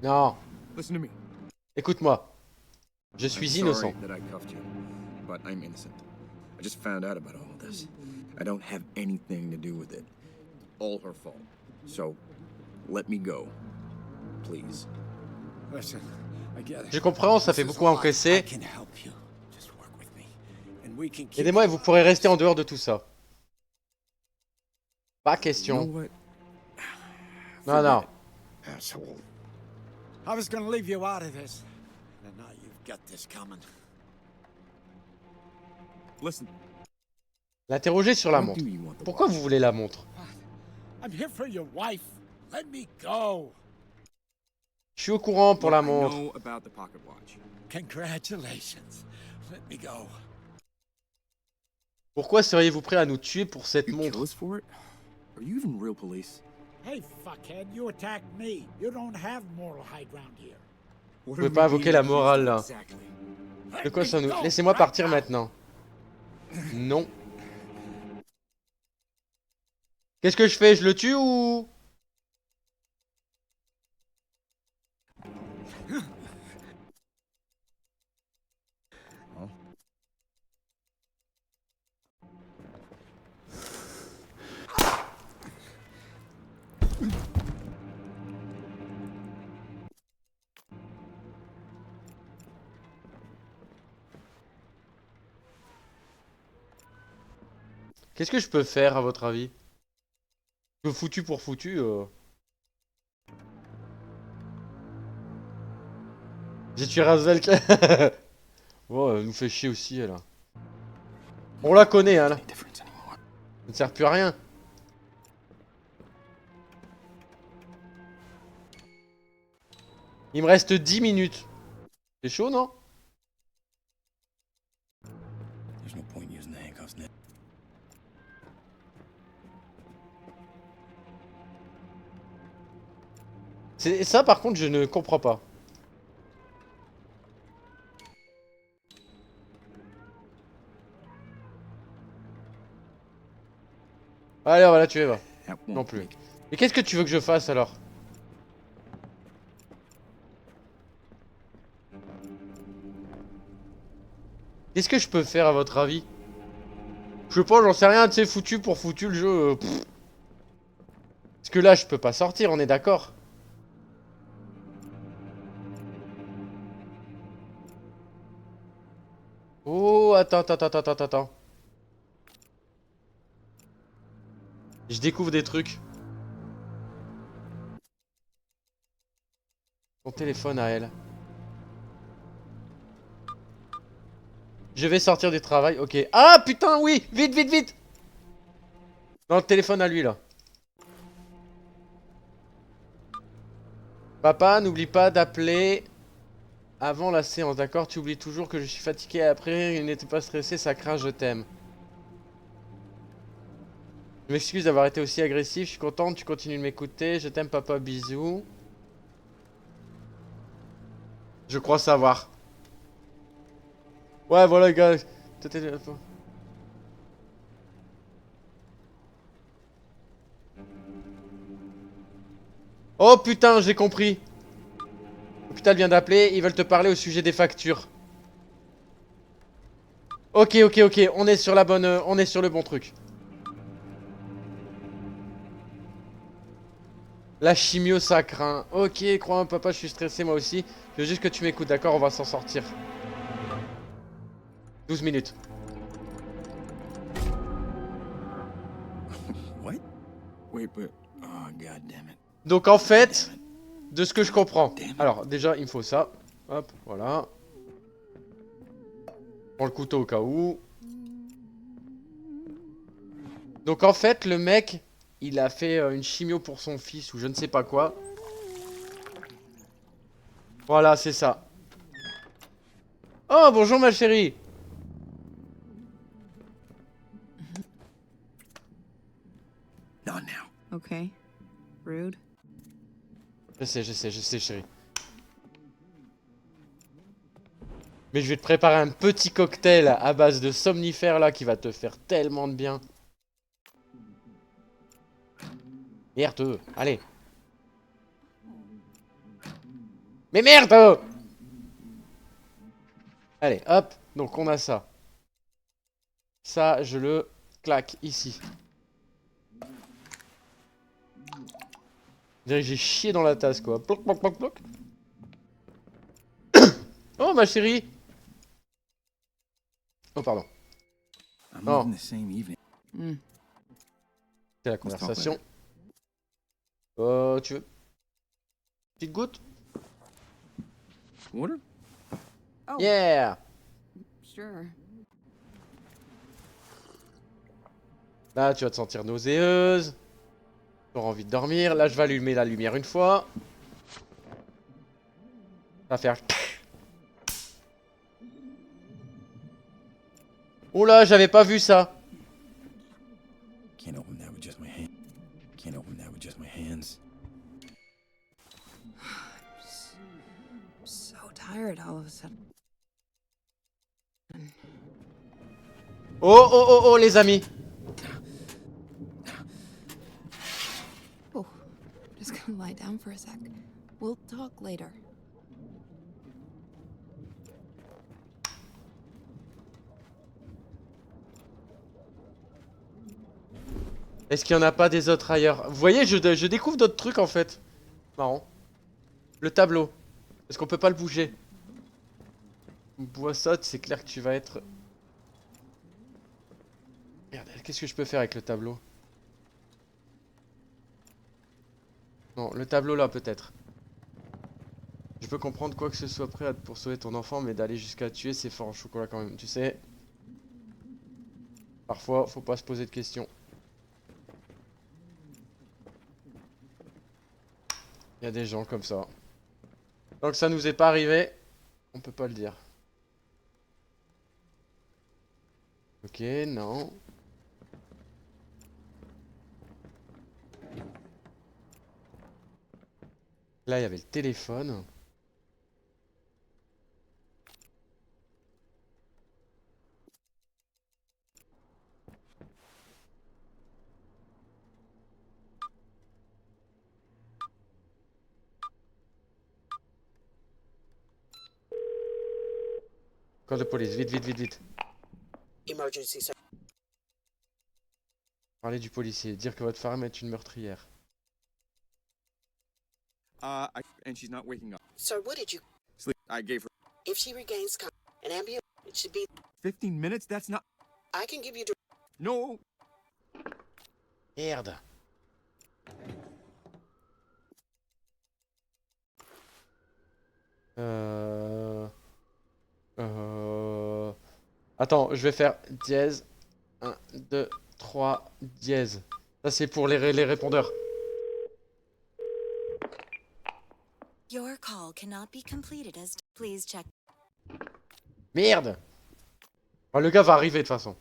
Non. Listen to me. Écoute-moi. Je suis I'm innocent. sorry that I cuffed you, but I'm innocent. I just found out about all of this. I don't have anything to do with it. All her fault. So, let me go. Please. Listen, I get it. Je comprends, ça fait This is beaucoup a lot. I encaisser. can help you. Just work with me, and we can keep Aidez-moi et vous pourrez rester en dehors de tout ça. Pas You know question. what? Non, non. Asshole. I was gonna leave you out of this, and now you've got this coming. Listen. L'interroger sur la What montre. do you want the Pourquoi watch? vous voulez la montre? I'm here for your wife. Let me go. Je suis au courant pour la Look, I montre. know about the pocket watch. Congratulations. Let me go. Pourquoi seriez-vous prêt à nous tuer pour cette You kill montre? us for it? Are you even real police? Hey, fuckhead, you attacked me. You don't have moral high ground here. What pouvez pas invoquer la morale, là. Exactly. De quoi ça nous... Laissez-moi partir maintenant. Non. Qu'est-ce que je fais? Je le tue ou... Qu'est-ce que je peux faire à votre avis? Que foutu pour foutu J'ai tué Razvelk. Oh, elle nous fait chier aussi, elle. On la connaît, hein, là. Any difference anymore. Ça ne sert plus à rien. Il me reste 10 minutes. C'est chaud, non? There's no point using the handcuffs now. C'est ça, par contre, je ne comprends pas. Allez, on va la tuer, va. That won't Non plus. make it. Mais qu'est-ce que tu veux que je fasse alors? Qu'est-ce que je peux faire à votre avis? Je sais pas, j'en sais rien, tu sais, foutu pour foutu le jeu. Parce que là, je peux pas sortir, on est d'accord? Oh, attends. Je découvre des trucs. Son téléphone à elle. Je vais sortir du travail, ok. Ah putain, oui! Vite! Dans le téléphone à lui là. Papa, n'oublie pas d'appeler avant la séance, d'accord? Tu oublies toujours que je suis fatigué après, il n'était pas stressé, ça craint, je t'aime. Je m'excuse d'avoir été aussi agressif, je suis contente, tu continues de m'écouter, je t'aime papa, bisous. Je crois savoir. Ouais, voilà, gars. Oh putain, j'ai compris. L'hôpital vient d'appeler, ils veulent te parler au sujet des factures. Ok, on est sur la bonne, on est sur le bon truc. La chimio ça craint. Ok, crois-moi papa, je suis stressé moi aussi. Je veux juste que tu m'écoutes, d'accord? On va s'en sortir. 12 minutes. What? Wait, but... Oh, god damn it. Donc en fait, de ce que je comprends. Alors déjà, il me faut ça. Hop, voilà. Prends le couteau au cas où. Donc en fait, le mec, il a fait une chimio pour son fils ou je ne sais pas quoi. Voilà, c'est ça. Oh, bonjour ma chérie. Not now. Okay. Rude. Je sais, chérie. Mais je vais te préparer un petit cocktail à base de somnifères là qui va te faire tellement de bien. Merde, allez. Mais merde! Allez, hop. Donc on a ça. Ça, je le claque ici. Je dirais que j'ai chié dans la tasse quoi. Ploc, ploc, ploc, ploc. Oh ma chérie! Oh pardon. I'm Oh. leaving the same evening. C'est la conversation. Oh, tu veux? Petite goutte? Water? Oh, Yeah! sure. Là, tu vas te sentir nauséeuse. Tu auras envie de dormir. Là, je vais allumer la lumière une fois. Ça va faire... Oh là, j'avais pas vu ça. Can't open that with just my hand. Can't open that with just my hands. I'm so tired all of a sudden. Oh, les amis. Oh, I'm just gonna lie down for a sec. We'll talk later. Est-ce qu'il y en a pas des autres ailleurs? Vous voyez, je découvre d'autres trucs en fait. Marrant. Le tableau. Est-ce qu'on peut pas le bouger? Bois saute, c'est clair que tu vas être... Merde, qu'est-ce que je peux faire avec le tableau? Non, le tableau là peut-être. Je peux comprendre quoi que ce soit prêt pour sauver ton enfant, mais d'aller jusqu'à tuer, c'est fort en chocolat quand même. Tu sais, parfois, faut pas se poser de questions. Il y a des gens comme ça. Tant que ça nous est pas arrivé, on peut pas le dire. Ok, non. Là, il y avait le téléphone. Call de police, vite, vite, vite, vite. Emergency, sir. Parler du policier, dire que votre femme est une meurtrière. And she's not waking up. Sir, what did you... Sleep. I gave her If she regains an ambulance, it should be... 15 minutes? That's not. I can give you... No! Merde. Attends, je vais faire dièse. 1, 2, 3, dièse. Ça c'est pour les répondeurs. Your call cannot be completed as please check. Merde. Ah, le gars va arriver de toute façon.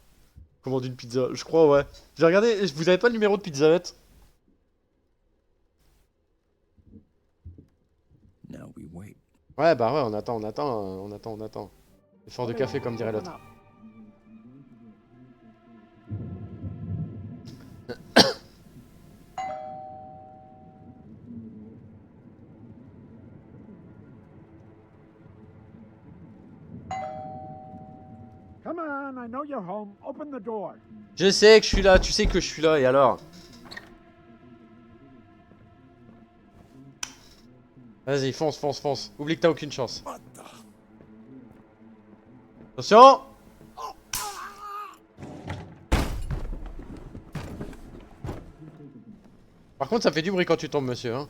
Commande une pizza, je crois, ouais. J'ai regardé, vous avez pas le numéro de Pizza Hut? Now we wait. Ouais, bah ouais, on attend. Effort de café, comme dirait l'autre. Come on, I know you're home. Open the door. Je sais que je suis là, tu sais que je suis là, et alors? Vas-y, fonce, fonce, fonce. Oublie que t'as aucune chance. What the? Attention! Par contre, ça fait du bruit quand tu tombes, monsieur, hein.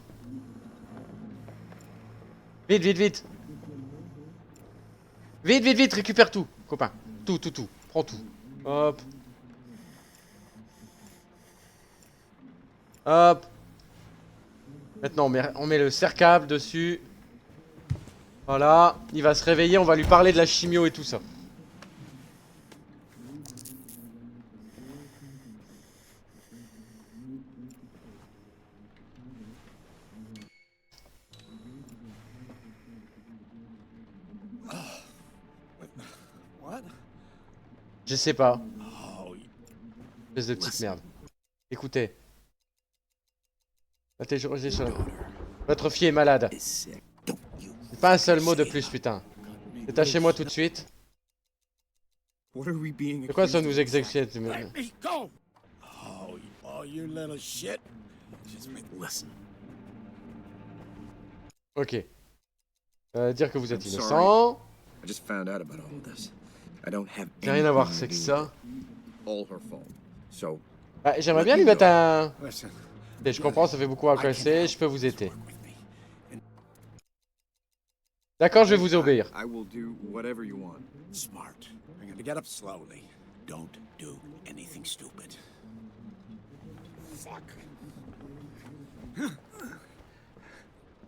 Vite, vite, vite! Vite, vite, vite, récupère tout, copain. Tout. Prends tout. Hop. Hop. Maintenant, on met le serre-câble dessus. Voilà. Il va se réveiller, on va lui parler de la chimio et tout ça. What? Je sais pas. Oh, Espèce de petite merde. Écoutez. Votre fille est malade. Sick. C'est pas un seul mot de plus, putain. Détachez-moi tout de suite. What are we being C'est quoi ça accused nous of? exécute? let me go. Oh, you little shit. Just listen. Ok. Dire que vous êtes I'm innocent. I just found out about all this. I don't have J'ai rien à voir anything avec to do ça. with it. All her fault. So, Ah, j'aimerais bien lui mettre un... Listen. Et je comprends, ça fait beaucoup à casser, je peux vous aider. Work with me. D'accord, je vais vous obéir. I will do whatever you want. Smart. I'm gonna get up slowly. Don't do anything stupid. Fuck.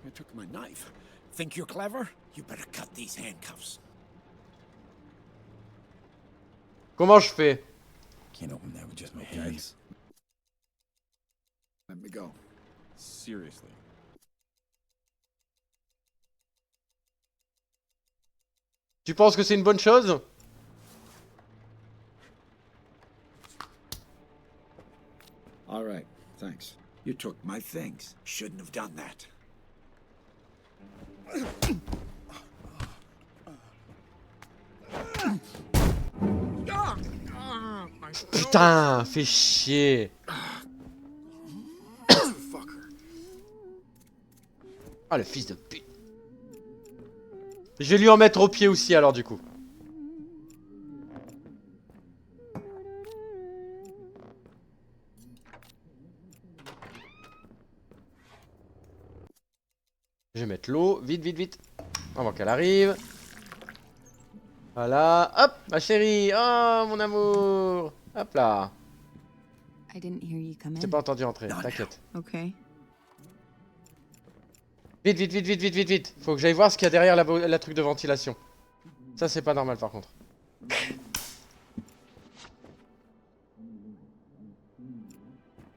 I took my knife. Think you're clever? You better cut these handcuffs. Comment je fais? Can't open that with just my hands. Let me go. Seriously. Tu penses que c'est une bonne chose? All right, thanks. You took my things. Shouldn't have done that. Putain, fais chier. Ah, le fils de pute. Je vais lui en mettre au pied aussi alors du coup. Je vais mettre l'eau, vite, vite, vite. Avant qu'elle arrive. Voilà, hop, ma chérie, oh mon amour. Hop là. I didn't hear you come Je t'ai in. pas entendu entrer, t'inquiète. Okay. Vite, vite, vite, vite, vite, vite, vite. Faut que j'aille voir ce qu'il y a derrière la truc de ventilation. Ça, c'est pas normal par contre.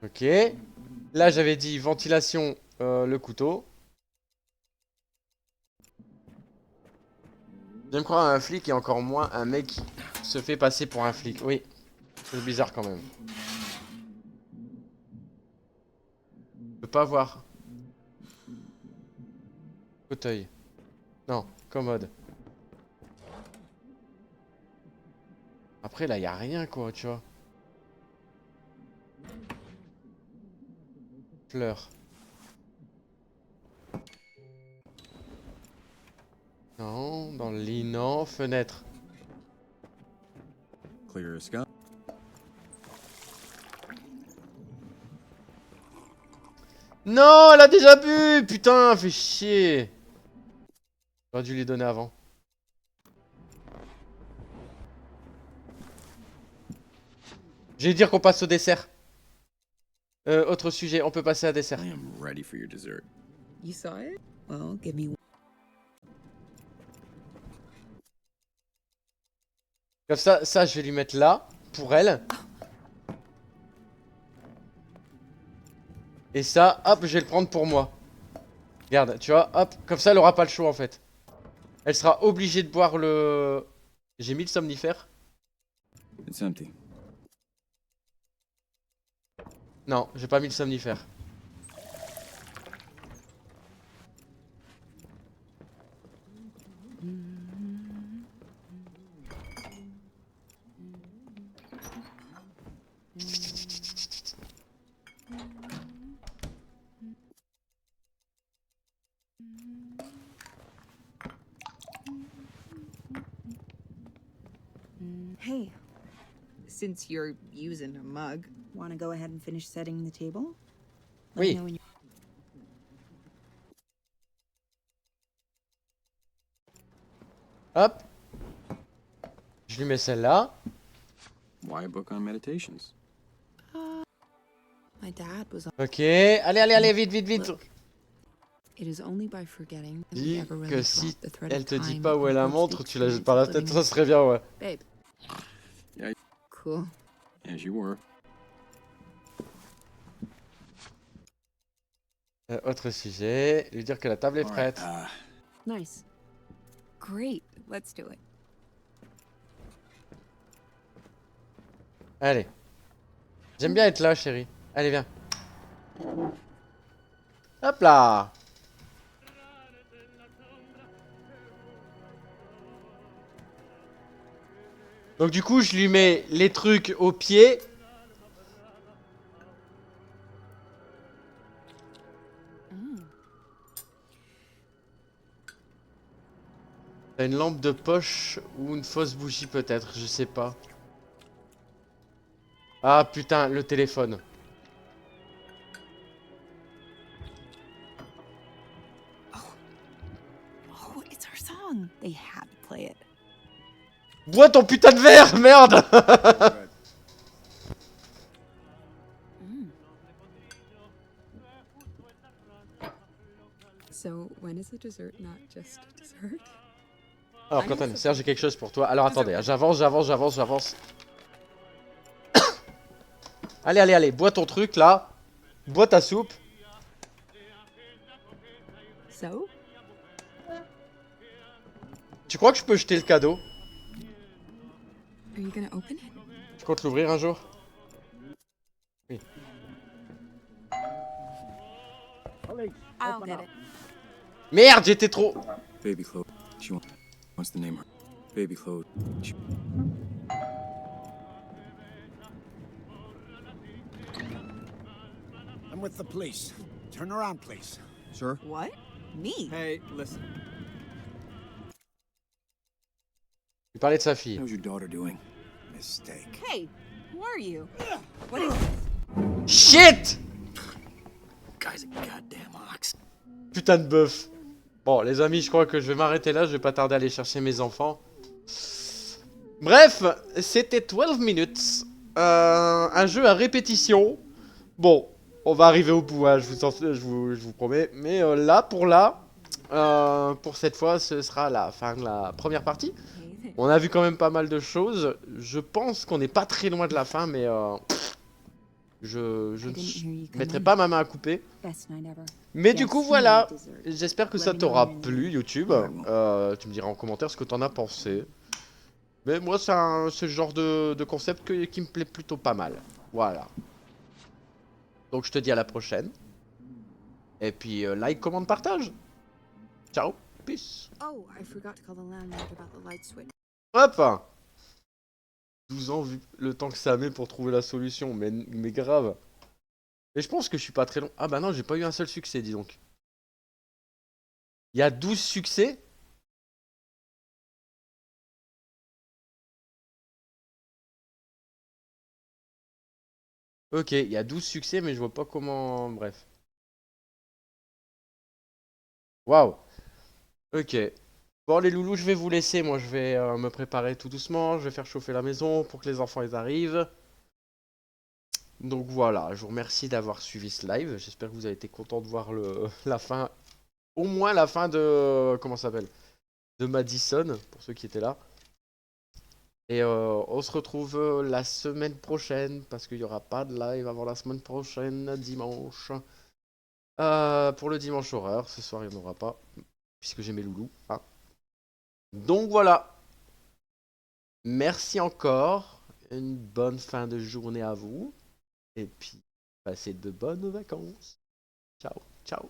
Ok. Là, j'avais dit ventilation, le couteau. Je me croire un flic et encore moins un mec qui se fait passer pour un flic. Oui. C'est bizarre quand même. Je peux pas voir. Fauteuil. Non, commode. Après, là, y a rien, quoi, tu vois. Fleurs. Non, dans le lit, non. Fenêtre. Clear as sky. Non, elle a déjà bu. Putain, fait chier. J'aurais dû lui donner avant. Je vais dire qu'on passe au dessert. Autre sujet, on peut passer à dessert. I am ready for your dessert. You saw it? Well, give me one. Comme ça, je vais lui mettre là, pour elle. Et ça, hop, je vais le prendre pour moi. Regarde, tu vois, hop, comme ça, elle aura pas le choix, en fait. Elle sera obligée de boire le... J'ai mis le somnifère? It's empty. Non, j'ai pas mis le somnifère. Hey, since you're using a mug, Want to go ahead and finish setting the table? Let Oui. me know when you're- Hop. Je lui mets celle-là. Why a book on meditations? my dad was. Ok, allez, vite, vite, vite. Look, it is only by forgetting that we Dis ever really que si brought the thread elle of te dit time pas où est la and montre, the tu la jettes experience par la of tête, living ça serait bien, ouais. Babe. Yeah. Cool. As you were. Autre sujet, lui dire que la table est All right, prête. Nice. Great. Let's do it. Allez. J'aime bien être là, chérie. Allez, viens. Hop là. Donc du coup, je lui mets les trucs au pied. T'as une lampe de poche ou une fausse bougie peut-être, je sais pas. Ah putain, le téléphone. Oh, it's our song. They had to play it. Bois ton putain de verre, merde. So, when is the dessert not just a dessert? Alors Quentin, Serge, j'ai quelque chose pour toi. Alors attendez, hein, j'avance. Allez, bois ton truc là. Bois ta soupe. So? Tu crois que je peux jeter le cadeau? Are you gonna open it? Je compte l'ouvrir un jour. Oui. I'll get it. Merde, j'étais trop... Baby Chloe. She wants to name her. Baby Chloe. I'm with the police. Turn around, please. Sir? What? Me? Hey, listen. Il parlait de sa fille. How's your daughter doing? Mistake. Hey, who are you? What is this? Shit! Guy's a goddamn ox. Putain de bœuf. Bon, les amis, je crois que je vais m'arrêter là. Je vais pas tarder à aller chercher mes enfants. Bref, c'était 12 minutes. Un jeu à répétition. Bon, on va arriver au bout, hein, je vous promets. Mais pour cette fois, ce sera la fin de la première partie. On a vu quand même pas mal de choses. Je pense qu'on n'est pas très loin de la fin, mais je ne mettrai pas ma main à couper. Best night ever. Mais du Yes, coup, you voilà. need dessert. J'espère que ça Let me t'aura know. plu, YouTube. Tu me diras en commentaire ce que t'en as pensé. Mais moi, c'est le genre de concept qui me plaît plutôt pas mal. Voilà. Donc, je te dis à la prochaine. Et puis, like, commande, partage. Ciao. Peace. Oh, I forgot to call the landlord about the light switch. Hop. 12 ans vu le temps que ça met pour trouver la solution. Mais grave. Et je pense que je suis pas très long. Ah bah non, j'ai pas eu un seul succès, dis donc. Il y a 12 succès. Ok, il y a 12 succès, mais je vois pas comment... Bref. Waouh. Ok. Bon les loulous, je vais vous laisser. Moi, je vais me préparer tout doucement. Je vais faire chauffer la maison pour que les enfants ils arrivent. Donc voilà, je vous remercie d'avoir suivi ce live. J'espère que vous avez été content de voir la fin. Au moins la fin de... Comment ça s'appelle? De Madison, pour ceux qui étaient là. Et on se retrouve la semaine prochaine, parce qu'il n'y aura pas de live avant la semaine prochaine, dimanche. Pour le dimanche horreur, ce soir il n'y en aura pas, puisque j'ai mes loulous. Hein. Donc voilà. Merci encore. Une bonne fin de journée à vous. Et puis, passez de bonnes vacances. Ciao, ciao.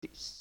Peace.